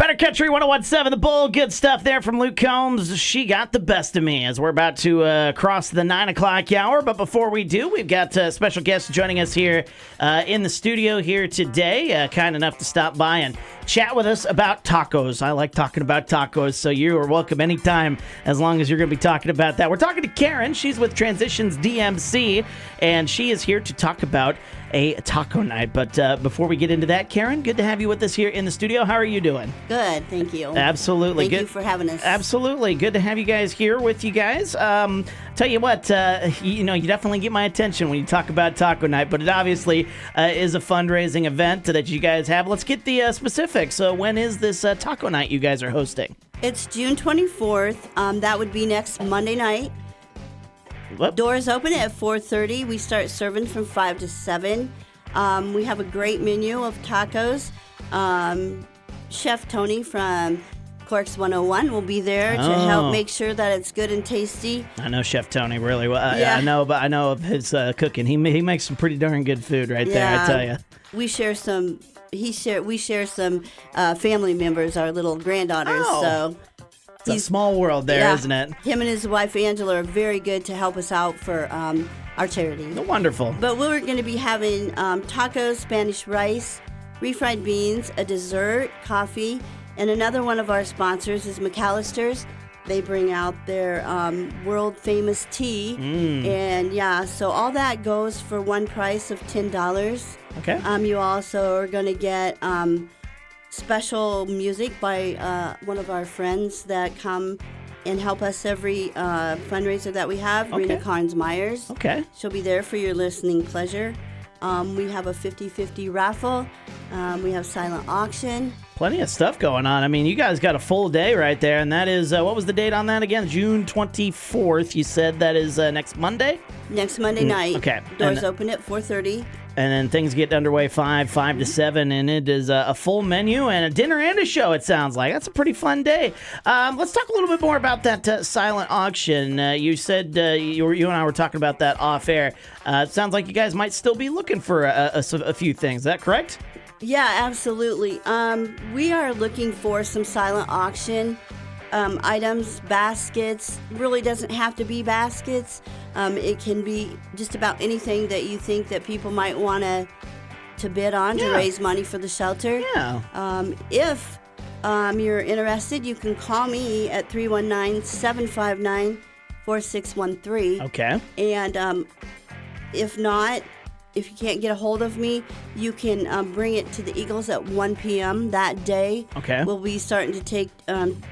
Rider Country 101.7 The Bull. Good stuff there from Luke Combs. She got the best of me as we're about to cross the 9 o'clock hour. But before we do, we've got special guests joining us here in the studio here today. Kind enough to stop by and chat with us about tacos. I like talking about tacos, so you are welcome anytime as long as you're going to be talking about that. We're talking to Karen. She's with Transitions DMC, and she is here to talk about a taco night. But before we get into that, Karen, good to have you with us here in the studio. How are you doing? Good, thank you. Absolutely. Thank you for having us. Absolutely. Good to have you guys here with you guys. Tell you what, you definitely get my attention when you talk about taco night, but it obviously is a fundraising event that you guys have. Let's get the specifics. So when is this taco night you guys are hosting? It's June 24th. That would be next Monday night. What? Doors open at 4:30. We start serving from 5 to 7. We have a great menu of tacos. Chef Tony from Corks 101 will be there to help make sure that it's good and tasty. I know Chef Tony really well. Yeah. I know of his cooking. He makes some pretty darn good food right there, I tell you. We share some family members, our little granddaughters. So it's a small world there, isn't it? Him and his wife Angela are very good to help us out for our charity. Wonderful. But we're going to be having tacos, Spanish rice, refried beans, a dessert, coffee, and another one of our sponsors is McAllister's. They bring out their world-famous tea. And, so all that goes for one price of $10. Okay. You also are going to get special music by one of our friends that come and help us every fundraiser that we have, Okay. Rena Carnes-Myers. Okay. She'll be there for your listening pleasure. We have a 50-50 raffle. We have silent auction. Plenty of stuff going on. I mean, you guys got a full day right there, and that is, what was the date on that again? June 24th. You said that is next Monday? Next Monday night. Okay. Doors open at 4:30. And then things get underway 5 to 7, and it is a full menu and a dinner and a show, it sounds like. That's a pretty fun day. Let's talk a little bit more about that silent auction. You said you and I were talking about that off air. It sounds like you guys might still be looking for a few things. Is that correct? Yeah, absolutely. We are looking for some silent auction items, baskets. Really doesn't have to be baskets. It can be just about anything that you think that people might want to bid on to raise money for the shelter. Yeah. If you're interested, you can call me at 319-759-4613. Okay. And if not, if you can't get a hold of me, you can bring it to the Eagles at 1 p.m. that day. Okay. We'll be starting to take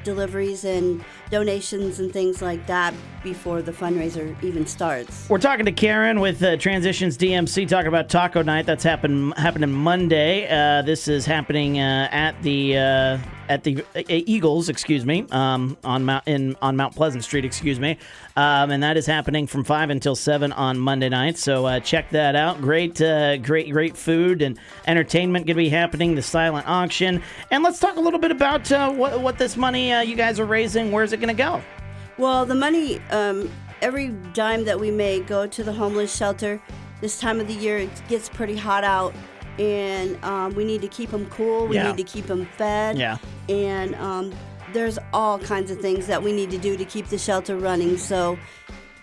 deliveries and donations and things like that before the fundraiser even starts. We're talking to Karen with Transitions DMC, talking about Taco Night. That's happening Monday. This is happening at the Eagles, on Mount Pleasant Street, and that is happening from 5 until 7 on Monday night. So check that out. Great food and entertainment going to be happening. The silent auction, and let's talk a little bit about what this money you guys are raising. Where's it going to go? Well, the money, every dime that we make go to the homeless shelter. This time of the year, it gets pretty hot out, and we need to keep them cool. We need to keep them fed. Yeah. And there's all kinds of things that we need to do to keep the shelter running. So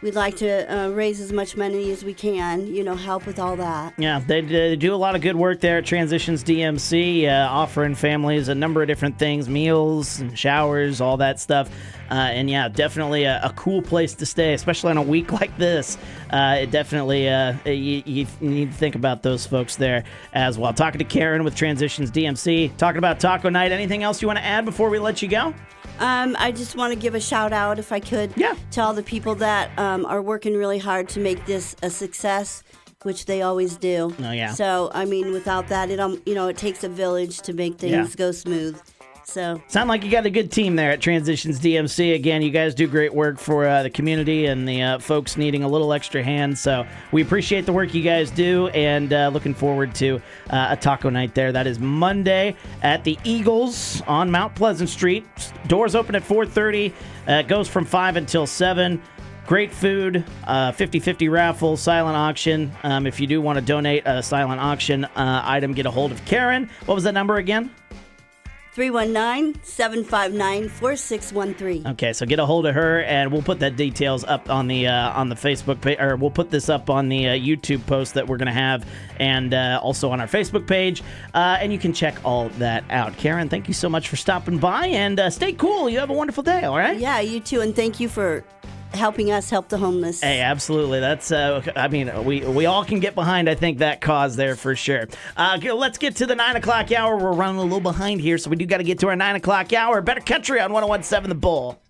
we'd like to raise as much money as we can, help with all that. Yeah, they do a lot of good work there at Transitions DMC, offering families a number of different things, meals and showers, all that stuff. And yeah, definitely a cool place to stay, especially on a week like this. It definitely, you need to think about those folks there as well. Talking to Karen with Transitions DMC, talking about Taco Night. Anything else you want to add before we let you go? I just want to give a shout out, if I could, to all the people that are working really hard to make this a success, which they always do. Oh, yeah. So, I mean, without that, it takes a village to make things go smooth. So sound like you got a good team there at Transitions DMC. Again, you guys do great work for the community and the folks needing a little extra hand. So we appreciate the work you guys do, and looking forward to a taco night there. That is Monday at the Eagles on Mount Pleasant Street. Doors open at 4:30. It goes from 5 until 7. Great food, 50-50 raffle, silent auction. If you do want to donate a silent auction item, get a hold of Karen. What was that number again? 319-759-4613. Okay, so get a hold of her, and we'll put that details up on the Facebook page, or we'll put this up on the YouTube post that we're going to have, and also on our Facebook page, and you can check all that out. Karen, thank you so much for stopping by, and stay cool. You have a wonderful day, all right? Yeah, you too, and thank you for helping us help the homeless. Hey, absolutely. That's, I mean, we all can get behind, I think, that cause there for sure. Let's get to the 9 o'clock hour. We're running a little behind here, so we do got to get to our 9 o'clock hour. Better Country on 101.7 The Bull.